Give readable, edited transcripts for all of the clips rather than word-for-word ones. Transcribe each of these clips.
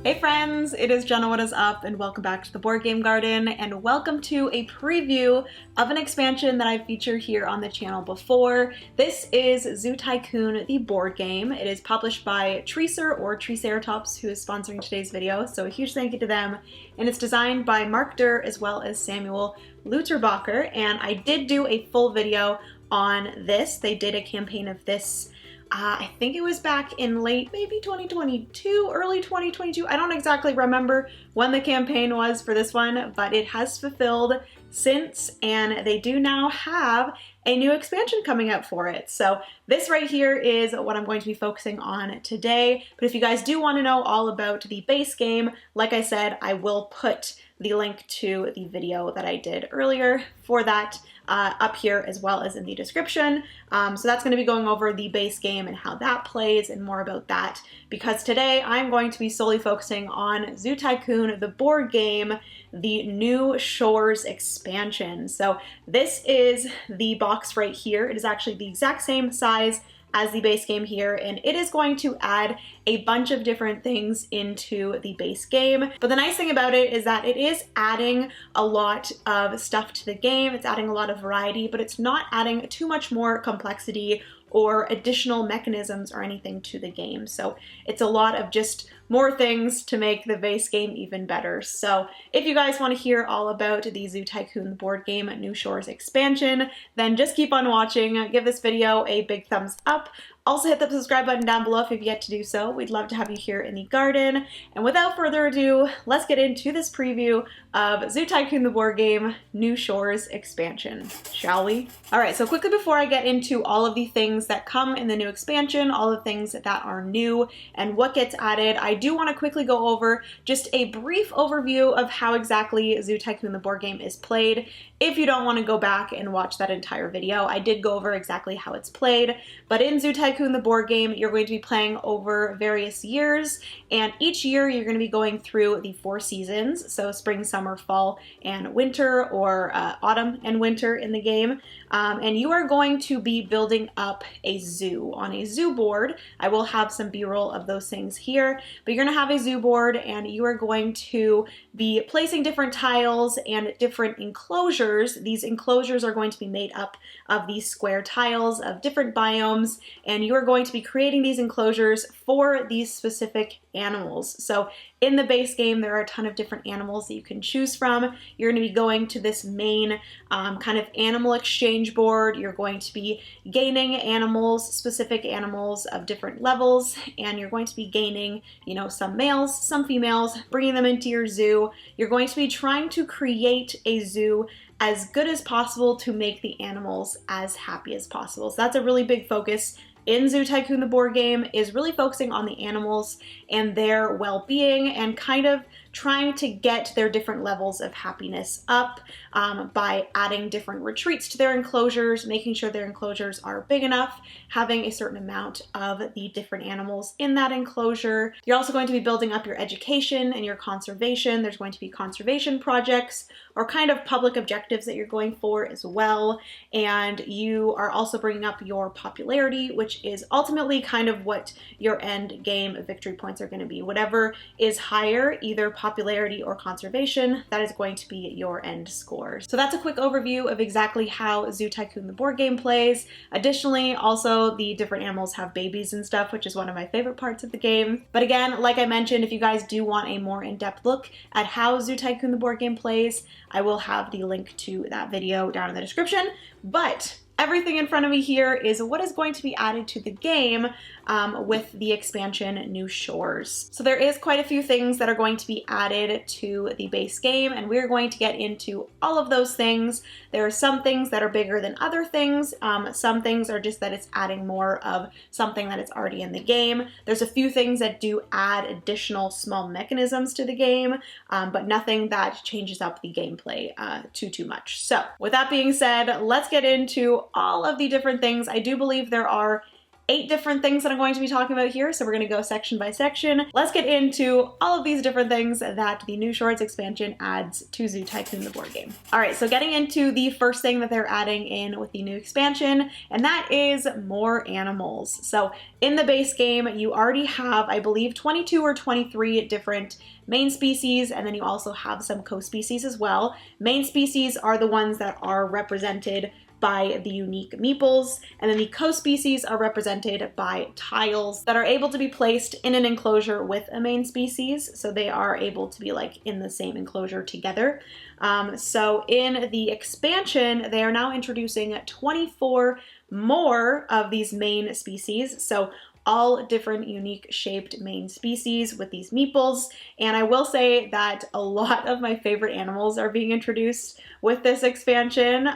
Hey friends, it is Jenna, what is up, and welcome back to the Board Game Garden, and welcome to a preview of an expansion that I've featured here on the channel before. This is Zoo Tycoon, the board game. It is published by Treacer or Triceratops, who is sponsoring today's video, so a huge thank you to them. And it's designed by Mark Durr as well as Samuel Luterbacher, and I did do a full video on this. They did a campaign of this I think it was back in late, maybe 2022, early 2022. I don't exactly remember when the campaign was for this one, but it has fulfilled since, and they do now have a new expansion coming out for it. So this right here is what I'm going to be focusing on today. But if you guys do want to know all about the base game, like I said, I will put the link to the video that I did earlier for that up here as well as in the description. So that's going to be going over the base game and how that plays and more about that, because today I'm going to be solely focusing on Zoo Tycoon, the board game, the New Shores expansion. So this is the box right here. It is actually the exact same size as the base game here, and it is going to add a bunch of different things into the base game. But the nice thing about it is that it is adding a lot of stuff to the game. It's adding a lot of variety, but it's not adding too much more complexity or additional mechanisms or anything to the game. So it's a lot of just more things to make the base game even better. So if you guys want to hear all about the Zoo Tycoon board game New Shores expansion, then just keep on watching. Give this video a big thumbs up. Also hit the subscribe button down below if you've yet to do so. We'd love to have you here in the garden. And without further ado, let's get into this preview of Zoo Tycoon the board game New Shores expansion, shall we? All right, so quickly before I get into all of the things that come in the new expansion, all the things that are new and what gets added, I do want to quickly go over just a brief overview of how exactly Zoo Tycoon the board game is played. If you don't want to go back and watch that entire video, I did go over exactly how it's played. But in Zoo Tycoon the board game, you're going to be playing over various years, and each year you're going to be going through the 4 seasons, so spring, summer, fall, and winter, or autumn and winter in the game. And you are going to be building up a zoo on a zoo board. I will have some B-roll of those things here, but you're going to have a zoo board, and you are going to be placing different tiles and different enclosures. These enclosures are going to be made up of these square tiles of different biomes, and you are going to be creating these enclosures for these specific animals. So in the base game, there are a ton of different animals that you can choose from. You're going to be going to this main kind of animal exchange board. You're going to be gaining animals, specific animals of different levels, and you're going to be gaining, you know, some males, some females, bringing them into your zoo. You're going to be trying to create a zoo as good as possible to make the animals as happy as possible. So that's a really big focus in Zoo Tycoon the board game, is really focusing on the animals and their well-being and kind of trying to get their different levels of happiness up by adding different retreats to their enclosures, making sure their enclosures are big enough, having a certain amount of the different animals in that enclosure. You're also going to be building up your education and your conservation. There's going to be conservation projects or kind of public objectives that you're going for as well. And you are also bringing up your popularity, which is ultimately kind of what your end game victory points are going to be. Whatever is higher, either popularity or conservation, that is going to be your end score. So that's a quick overview of exactly how Zoo Tycoon the board game plays. Additionally, also the different animals have babies and stuff, which is one of my favorite parts of the game. But again, like I mentioned, if you guys do want a more in-depth look at how Zoo Tycoon the board game plays, I will have the link to that video down in the description. But everything in front of me here is what is going to be added to the game with the expansion New Shores. So there is quite a few things that are going to be added to the base game, and we're going to get into all of those things. There are some things that are bigger than other things. Some things are just that it's adding more of something that is already in the game. There's a few things that do add additional small mechanisms to the game, but nothing that changes up the gameplay too much. So with that being said, let's get into all of the different things. I do believe there are 8 different things that I'm going to be talking about here, so we're going to go section by section. Let's get into all of these different things that the New Shores expansion adds to Zoo Tycoon the board game. All right, so getting into the first thing that they're adding in with the new expansion, and that is more animals. So in the base game, you already have, I believe, 22 or 23 different main species, and then you also have some co-species as well. Main species are the ones that are represented by the unique meeples, and then the co-species are represented by tiles that are able to be placed in an enclosure with a main species, so they are able to be like in the same enclosure together. So in the expansion, they are now introducing 24 more of these main species, so all different unique shaped main species with these meeples. And I will say that a lot of my favorite animals are being introduced with this expansion.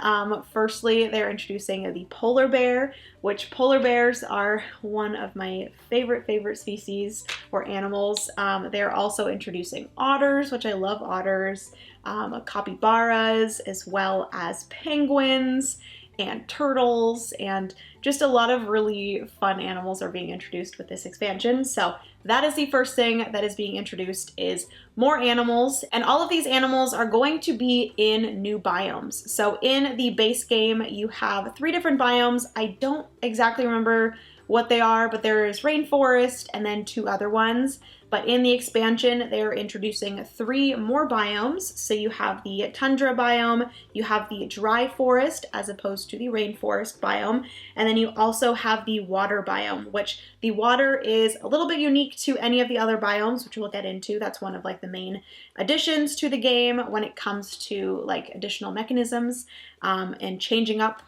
Firstly, they're introducing the polar bear, which polar bears are one of my favorite species or animals. They're also introducing otters, which I love otters, capybaras, as well as penguins and turtles, and just a lot of really fun animals are being introduced with this expansion. So that is the first thing that is being introduced, is more animals, and all of these animals are going to be in new biomes. So in the base game, you have 3 different biomes. I don't exactly remember what they are, but there is rainforest and then 2 other ones. But in the expansion, they're introducing 3 more biomes. So you have the tundra biome, you have the dry forest as opposed to the rainforest biome, and then you also have the water biome, which the water is a little bit unique to any of the other biomes, which we'll get into. That's one of like the main additions to the game when it comes to like additional mechanisms and changing up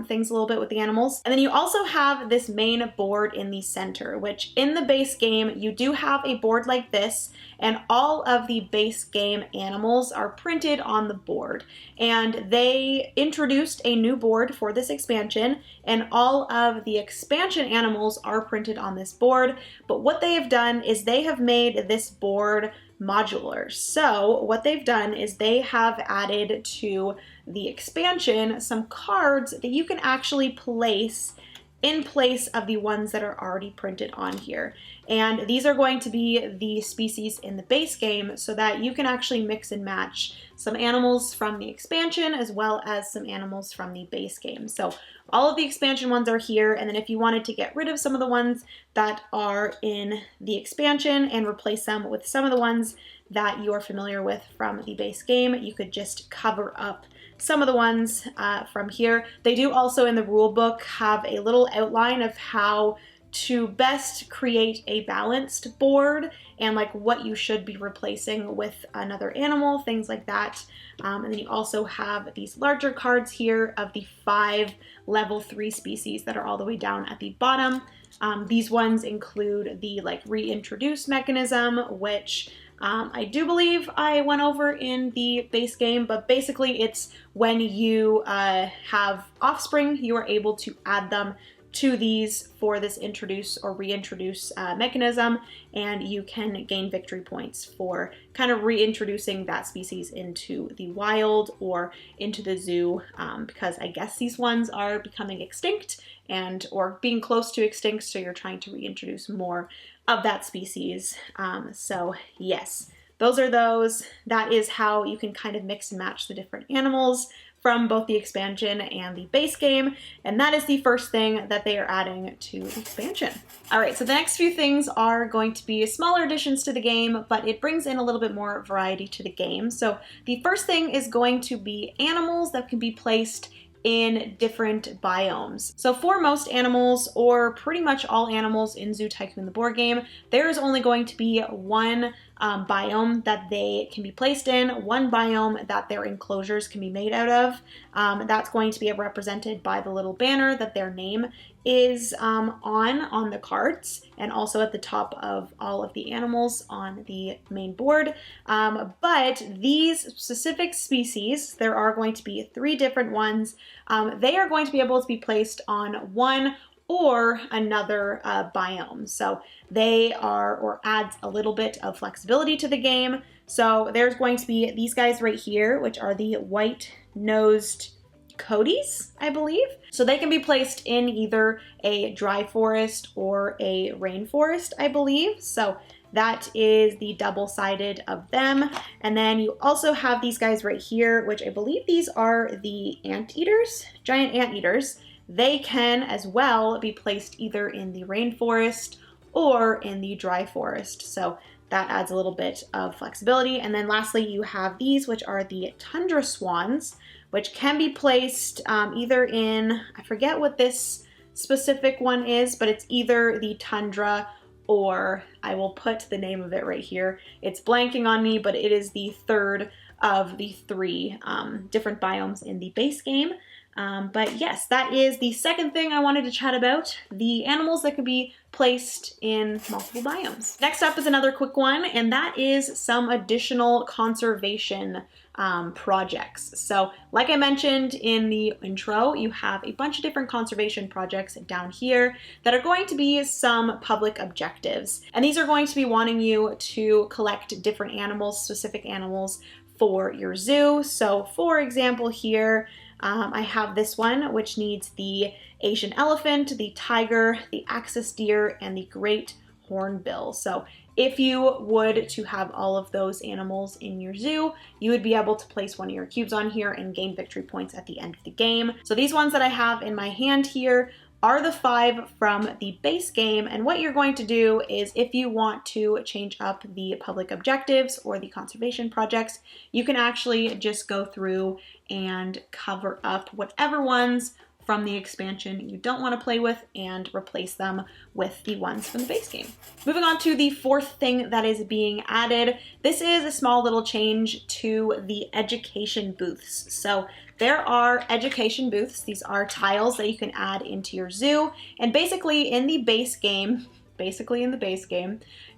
things a little bit with the animals. And then you also have this main board in the center, which in the base game, you do have a board like this, and all of the base game animals are printed on the board. And they introduced a new board for this expansion, and all of the expansion animals are printed on this board. But what they have done is they have made this board modular. So what they've done is they have added to the expansion some cards that you can actually place in place of the ones that are already printed on here. And these are going to be the species in the base game so that you can actually mix and match some animals from the expansion as well as some animals from the base game. So all of the expansion ones are here, and then if you wanted to get rid of some of the ones that are in the expansion and replace them with some of the ones that you're familiar with from the base game, you could just cover up some of the ones from here. They do also in the rule book have a little outline of how to best create a balanced board and like what you should be replacing with another animal, things like that. And then you also have these larger cards here of the 5 level 3 species that are all the way down at the bottom. These ones include the like reintroduce mechanism, which I do believe I went over in the base game, but basically it's when you have offspring, you are able to add them to these for this introduce or reintroduce mechanism, and you can gain victory points for kind of reintroducing that species into the wild or into the zoo, because I guess these ones are becoming extinct and or being close to extinct, so you're trying to reintroduce more of that species. So yes, those are those. That is how you can kind of mix and match the different animals from both the expansion and the base game, and that is the first thing that they are adding to the expansion. All right, so the next few things are going to be smaller additions to the game, but it brings in a little bit more variety to the game. So the first thing is going to be animals that can be placed in different biomes. So for most animals, or pretty much all animals in Zoo Tycoon the board game, there is only going to be one biome that they can be placed in, one biome that their enclosures can be made out of. That's going to be represented by the little banner that their name is on the cards, and also at the top of all of the animals on the main board. But these specific species, there are going to be 3 different ones. They are going to be able to be placed on one or another biome. So they are, or adds a little bit of flexibility to the game. So there's going to be these guys right here, which are the white-nosed coaties, I believe. So they can be placed in either a dry forest or a rainforest, I believe. So that is the double-sided of them. And then you also have these guys right here, which I believe these are the anteaters, giant anteaters. They can as well be placed either in the rainforest or in the dry forest. So that adds a little bit of flexibility. And then lastly, you have these, which are the tundra swans, which can be placed either in, I forget what this specific one is, but it's either the tundra or I will put the name of it right here. It's blanking on me, but it is the third of the three different biomes in the base game. But yes, that is the second thing I wanted to chat about, the animals that could be placed in multiple biomes. Next up is another quick one, and that is some additional conservation projects. So like I mentioned in the intro, you have a bunch of different conservation projects down here that are going to be some public objectives. And these are going to be wanting you to collect different animals, specific animals for your zoo. So for example here, I have this one, which needs the Asian elephant, the tiger, the axis deer, and the great hornbill. So if you would to have all of those animals in your zoo, you would be able to place one of your cubes on here and gain victory points at the end of the game. So these ones that I have in my hand here are the 5 from the base game, and what you're going to do is if you want to change up the public objectives or the conservation projects, you can actually just go through and cover up whatever ones from the expansion you don't want to play with and replace them with the ones from the base game. Moving on to the fourth thing that is being added. This is a small little change to the education booths. So there are education booths. These are tiles that you can add into your zoo. And basically in the base game,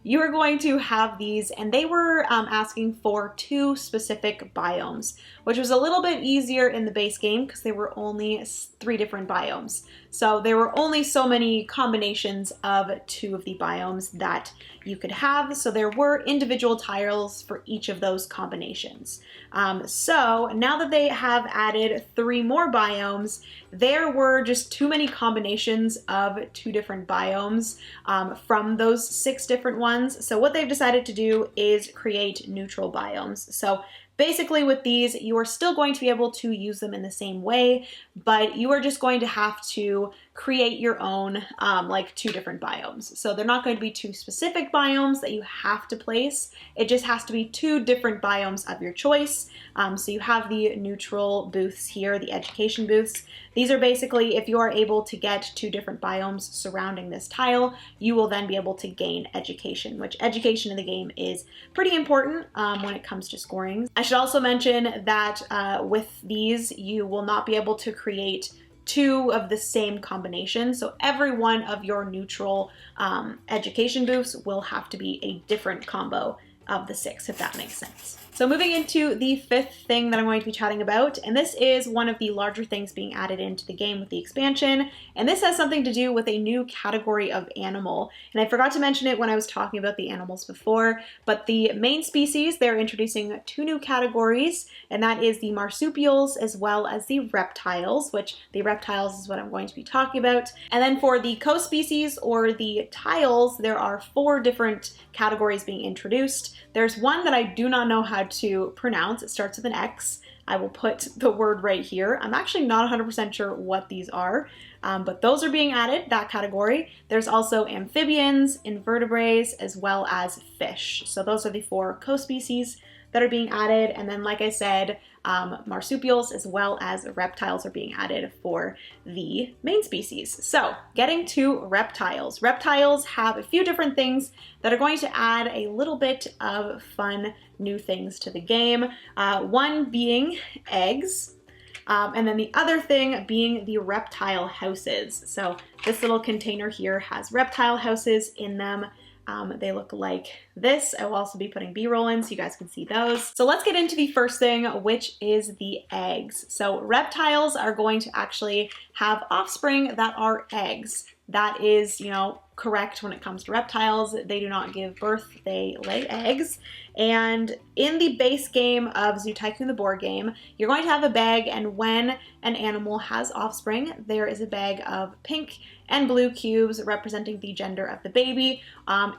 you are going to have these, and they were asking for 2 specific biomes, which was a little bit easier in the base game because there were only 3 different biomes. So there were only so many combinations of 2 of the biomes that you could have. So there were individual tiles for each of those combinations. So now that they have added 3 more biomes, there were just too many combinations of 2 different biomes from those 6 different ones. So what they've decided to do is create neutral biomes. So basically with these, you are still going to be able to use them in the same way, but you are just going to have to create your own like 2 different biomes. So they're not going to be 2 specific biomes that you have to place. It just has to be 2 different biomes of your choice. So you have the neutral booths here, the education booths. These are basically, if you are able to get 2 different biomes surrounding this tile, you will then be able to gain education, which education in the game is pretty important when it comes to scoring. I should also mention that with these, you will not be able to create 2 of the same combination. So every one of your neutral education booths will have to be a different combo of the 6, if that makes sense. So moving into the 5th thing that I'm going to be chatting about, and this is one of the larger things being added into the game with the expansion, and this has something to do with a new category of animal. And I forgot to mention it when I was talking about the animals before, but the main species, they're introducing 2 new categories, and that is the marsupials as well as the reptiles, which the reptiles is what I'm going to be talking about. And then for the co-species or the tiles, there are 4 different categories being introduced. There's one that I do not know how to pronounce. It starts with an X. I will put the word right here. I'm actually not 100% sure what these are, but those are being added, that category. There's also amphibians, invertebrates, as well as fish. So those are the 4 co-species that are being added. And then, like I said, marsupials as well as reptiles are being added for the main species. So getting to reptiles. Reptiles have a few different things that are going to add a little bit of fun new things to the game. One being eggs. And then the other thing being the reptile houses. So this little container here has reptile houses in them. They look like this. I will also be putting B-roll in so you guys can see those. So let's get into the first thing, which is the eggs. So reptiles are going to actually have offspring that are eggs. That is, correct when it comes to reptiles. They do not give birth, they lay eggs. And in the base game of Zoo Tycoon the board game, you're going to have a bag, and when an animal has offspring, there is a bag of pink and blue cubes representing the gender of the baby.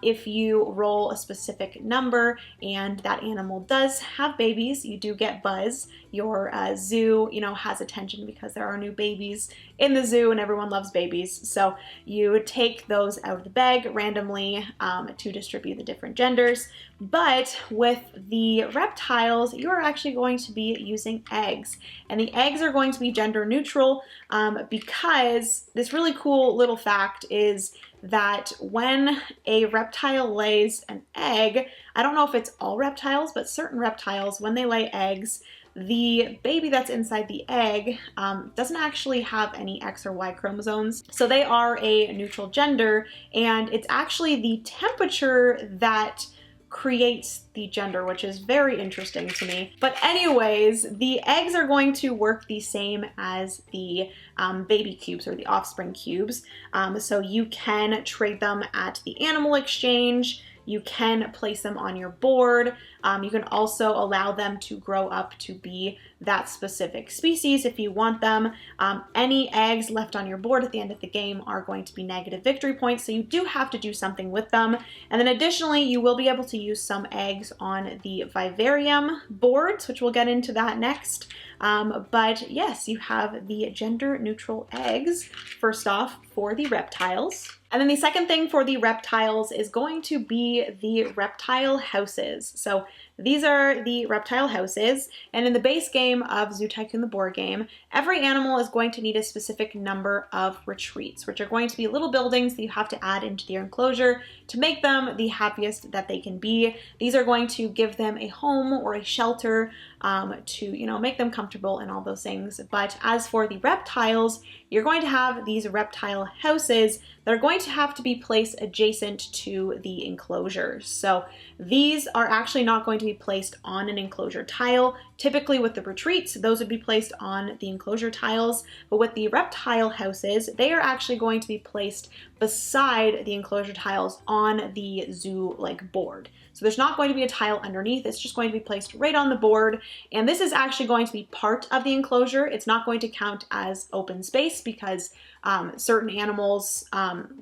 If you roll a specific number and that animal does have babies, you do get buzz. Your zoo, has attention because there are new babies in the zoo and everyone loves babies. So you take those out of the bag randomly to distribute the different genders. But with the reptiles, you are actually going to be using eggs. And the eggs are going to be gender neutral because this really cool little fact is that when a reptile lays an egg, I don't know if it's all reptiles, but certain reptiles, when they lay eggs, the baby that's inside the egg doesn't actually have any X or Y chromosomes. So they are a neutral gender, and it's actually the temperature that creates the gender, which is very interesting to me. But anyways, the eggs are going to work the same as the baby cubes or the offspring cubes. So you can trade them at the animal exchange. You can place them on your board. You can also allow them to grow up to be that specific species if you want them. Any eggs left on your board at the end of the game are going to be negative victory points, so you do have to do something with them. And then additionally, you will be able to use some eggs on the Vivarium boards, which we'll get into that next. But yes, you have the gender neutral eggs, first off, for the reptiles. And then the second thing for the reptiles is going to be the reptile houses. So these are the reptile houses, and in the base game of Zoo Tycoon the board game, every animal is going to need a specific number of retreats, which are going to be little buildings that you have to add into their enclosure to make them the happiest that they can be. These are going to give them a home or a shelter to, make them comfortable and all those things. But as for the reptiles, you're going to have these reptile houses that are going to have to be placed adjacent to the enclosures. So these are actually not going to be placed on an enclosure tile. Typically with the retreats, those would be placed on the enclosure tiles, but with the reptile houses, they are actually going to be placed beside the enclosure tiles on the zoo board. So there's not going to be a tile underneath, it's just going to be placed right on the board. And this is actually going to be part of the enclosure. It's not going to count as open space because certain animals,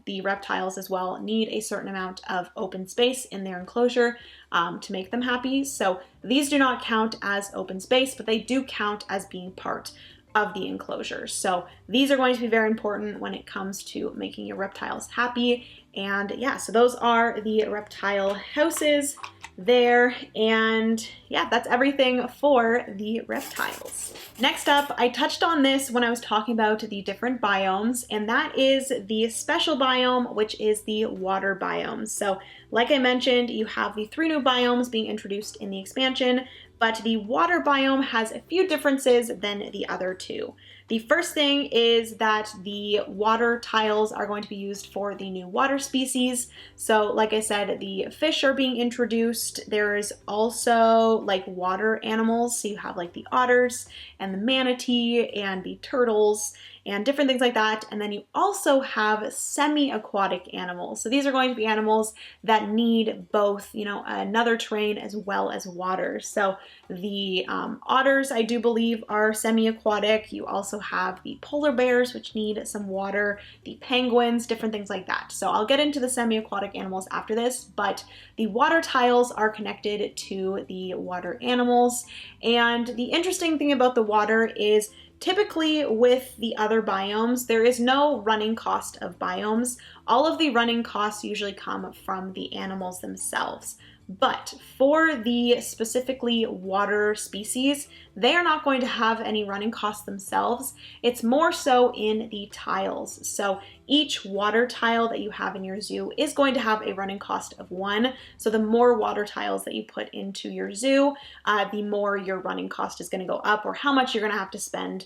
the reptiles as well, need a certain amount of open space in their enclosure to make them happy. So these do not count as open space, but they do count as being part of the enclosure. So these are going to be very important when it comes to making your reptiles happy. And yeah, so those are the reptile houses there. And yeah, that's everything for the reptiles. Next up, I touched on this when I was talking about the different biomes, and that is the special biome, which is the water biome. So like I mentioned, you have the 3 new biomes being introduced in the expansion, but the water biome has a few differences than the other 2. The first thing is that the water tiles are going to be used for the new water species. So like I said, the fish are being introduced. There's also water animals. So you have the otters and the manatee and the turtles and different things like that. And then you also have semi-aquatic animals. So these are going to be animals that need both, another terrain as well as water. So the otters, I do believe, are semi-aquatic. You also have the polar bears, which need some water, the penguins, different things like that. So I'll get into the semi-aquatic animals after this, but the water tiles are connected to the water animals. And the interesting thing about the water is typically with the other biomes, there is no running cost of biomes. All of the running costs usually come from the animals themselves. But for the specifically water species, they are not going to have any running costs themselves. It's more so in the tiles. So each water tile that you have in your zoo is going to have a running cost of 1. So the more water tiles that you put into your zoo, the more your running cost is going to go up, or how much you're going to have to spend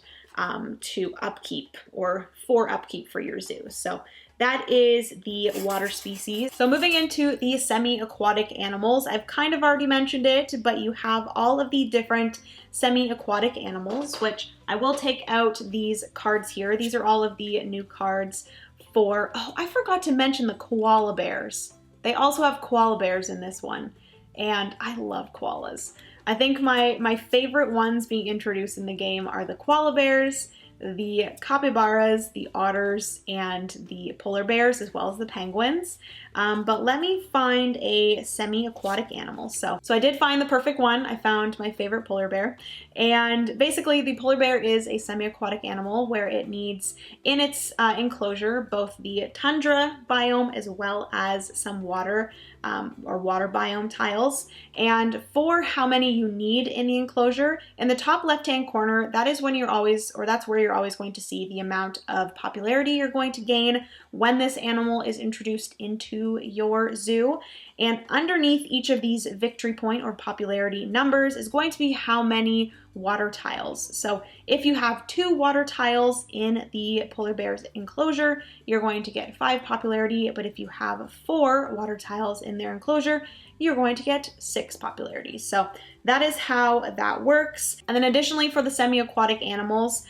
to upkeep or for upkeep for your zoo. So that is the water species. So moving into the semi-aquatic animals, I've kind of already mentioned it, but you have all of the different semi-aquatic animals, which I will take out these cards here. These are all of the new cards for, oh, I forgot to mention the koala bears. They also have koala bears in this one. and I love koalas. I think my favorite ones being introduced in the game are the koala bears, the capybaras, the otters, and the polar bears, as well as the penguins. But let me find a semi-aquatic animal. So I did find the perfect one. I found my favorite polar bear. And basically the polar bear is a semi-aquatic animal where it needs in its enclosure both the tundra biome as well as some water or water biome tiles. And for how many you need in the enclosure, in the top left-hand corner, that is when you're always, or that's where you're always going to see the amount of popularity you're going to gain when this animal is introduced into your zoo. And underneath each of these victory point or popularity numbers is going to be how many water tiles. So if you have 2 water tiles in the polar bear's enclosure, you're going to get 5 popularity, but if you have 4 water tiles in their enclosure, you're going to get 6 popularity. So that is how that works. And then additionally for the semi-aquatic animals,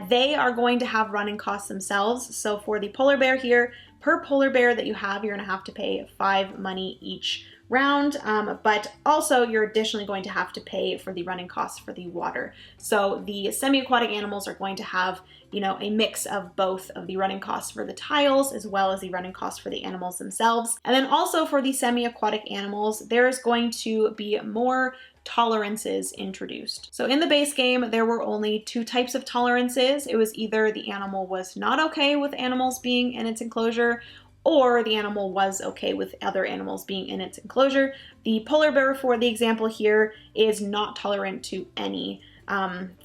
they are going to have running costs themselves. So for the polar bear here, per polar bear that you have, you're gonna have to pay 5 money each round, but also you're additionally going to have to pay for the running costs for the water. So the semi-aquatic animals are going to have, you know, a mix of both of the running costs for the tiles as well as the running costs for the animals themselves. And then also for the semi-aquatic animals, there is going to be more tolerances introduced. So in the base game, there were only 2 types of tolerances. It was either the animal was not okay with animals being in its enclosure, or the animal was okay with other animals being in its enclosure. The polar bear, for the example here, is not tolerant to any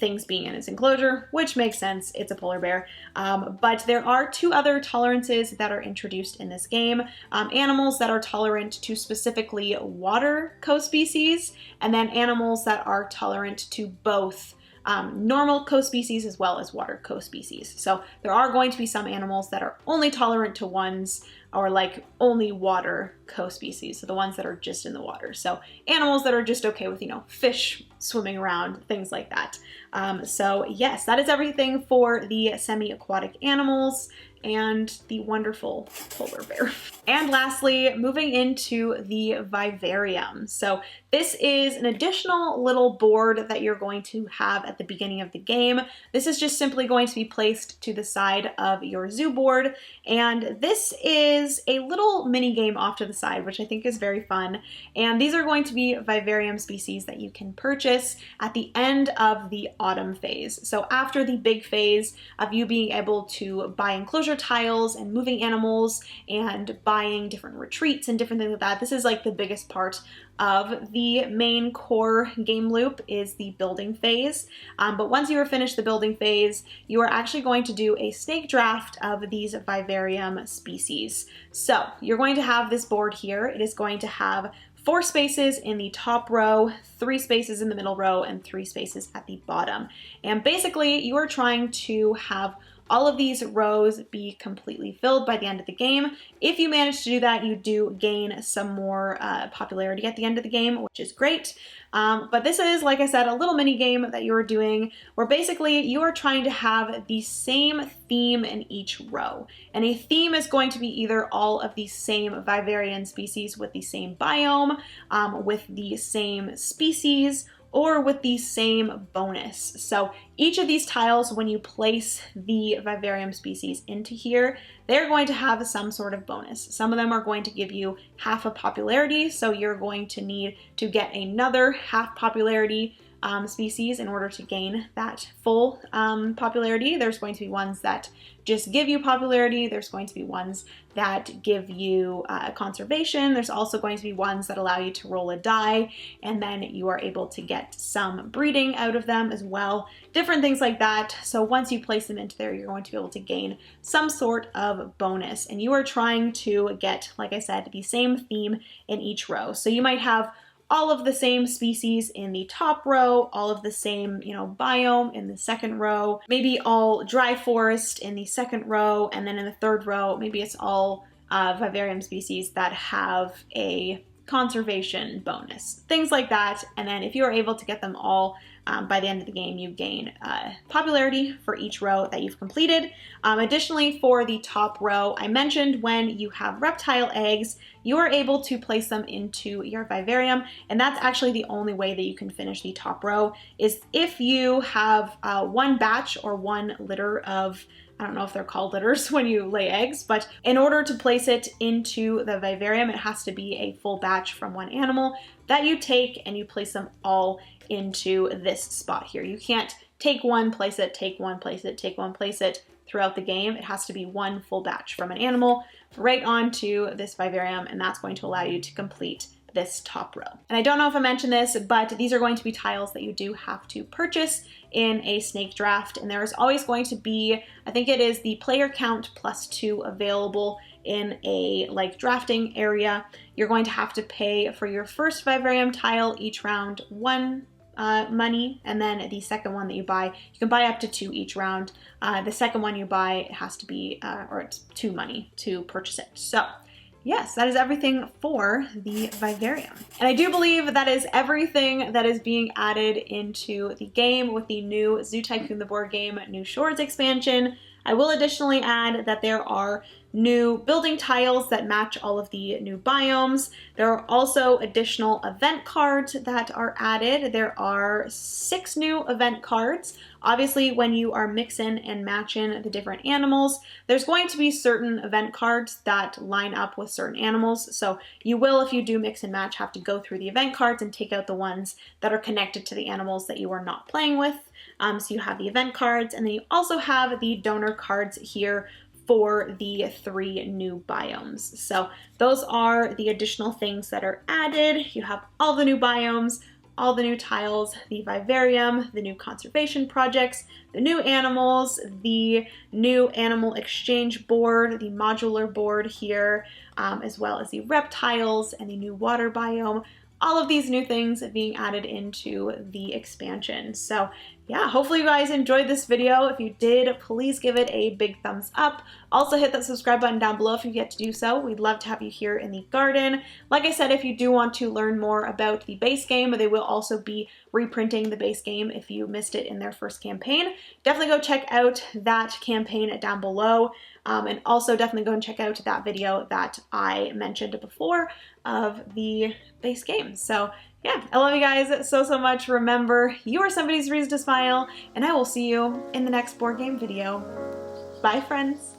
things being in its enclosure, which makes sense, it's a polar bear. But there are 2 other tolerances that are introduced in this game. Animals that are tolerant to specifically water co-species, and then animals that are tolerant to both normal co-species as well as water co-species. So there are going to be some animals that are only tolerant to ones, or like only water co-species, so the ones that are just in the water. So animals that are just okay with, you know, fish swimming around, things like that. So yes, that is everything for the semi-aquatic animals and the wonderful polar bear. And lastly, moving into the vivarium. So this is an additional little board that you're going to have at the beginning of the game. This is just simply going to be placed to the side of your zoo board. And this is a little mini game off to the side, which I think is very fun. And these are going to be vivarium species that you can purchase at the end of the autumn phase. So after the big phase of you being able to buy enclosure tiles and moving animals and buying different retreats and different things like that, this is like the biggest part of the main core game loop is the building phase. But once you are finished the building phase, you are actually going to do a snake draft of these vivarium species. So you're going to have this board here. It is going to have 4 spaces in the top row, 3 spaces in the middle row, and 3 spaces at the bottom. And basically you are trying to have all of these rows be completely filled by the end of the game. If you manage to do that, you do gain some more popularity at the end of the game, which is great. But this is, like I said, a little mini game that you are doing where basically you are trying to have the same theme in each row. And a theme is going to be either all of the same vivarium species with the same biome, with the same species, or with the same bonus. So each of these tiles, when you place the vivarium species into here, they're going to have some sort of bonus. Some of them are going to give you half a popularity, so you're going to need to get another half popularity species in order to gain that full popularity. There's going to be ones that just give you popularity. There's going to be ones that give you conservation. There's also going to be ones that allow you to roll a die, and then you are able to get some breeding out of them as well. Different things like that. So once you place them into there, you're going to be able to gain some sort of bonus. And you are trying to get, like I said, the same theme in each row. So you might have all of the same species in the top row, all of the same, biome in the second row, maybe all dry forest in the second row, and then in the third row, maybe it's all vivarium species that have a conservation bonus, things like that. And then if you are able to get them all by the end of the game, you gain popularity for each row that you've completed. Additionally, for the top row, I mentioned when you have reptile eggs, you are able to place them into your vivarium, and that's actually the only way that you can finish the top row, is if you have one batch or one litter of, I don't know if they're called litters when you lay eggs, but in order to place it into the vivarium, it has to be a full batch from one animal that you take and you place them all into this spot here. You can't take one, place it, take one, place it, take one, place it throughout the game. It has to be one full batch from an animal right onto this vivarium, and that's going to allow you to complete this top row. And I don't know if I mentioned this, but these are going to be tiles that you do have to purchase in a snake draft, and there is always going to be, I think it is the player count +2 available in a like drafting area. You're going to have to pay for your first vivarium tile each round 1 money, and then the second one that you buy, you can buy up to 2 each round. The second one you buy, it has to be, or it's 2 money to purchase it. So yes, that is everything for the vivarium. And I do believe that is everything that is being added into the game with the new Zoo Tycoon the board game New Shores expansion. I will additionally add that there are new building tiles that match all of the new biomes. There are also additional event cards that are added. There are 6 new event cards. Obviously, when you are mixing and matching the different animals, there's going to be certain event cards that line up with certain animals. So you will, if you do mix and match, have to go through the event cards and take out the ones that are connected to the animals that you are not playing with. So you have the event cards, and then you also have the donor cards here for the 3 new biomes. So those are the additional things that are added. You have all the new biomes, all the new tiles, the vivarium, the new conservation projects, the new animals, the new animal exchange board, the modular board here, as well as the reptiles and the new water biome. All of these new things being added into the expansion. So yeah, hopefully you guys enjoyed this video. If you did, please give it a big thumbs up. Also hit that subscribe button down below if you get to do so. We'd love to have you here in the garden. Like I said, if you do want to learn more about the base game, they will also be reprinting the base game if you missed it in their first campaign. Definitely go check out that campaign down below. And also definitely go and check out that video that I mentioned before of the base game. So yeah, I love you guys so much. Remember, you are somebody's reason to smile, and I will see you in the next board game video. Bye, friends.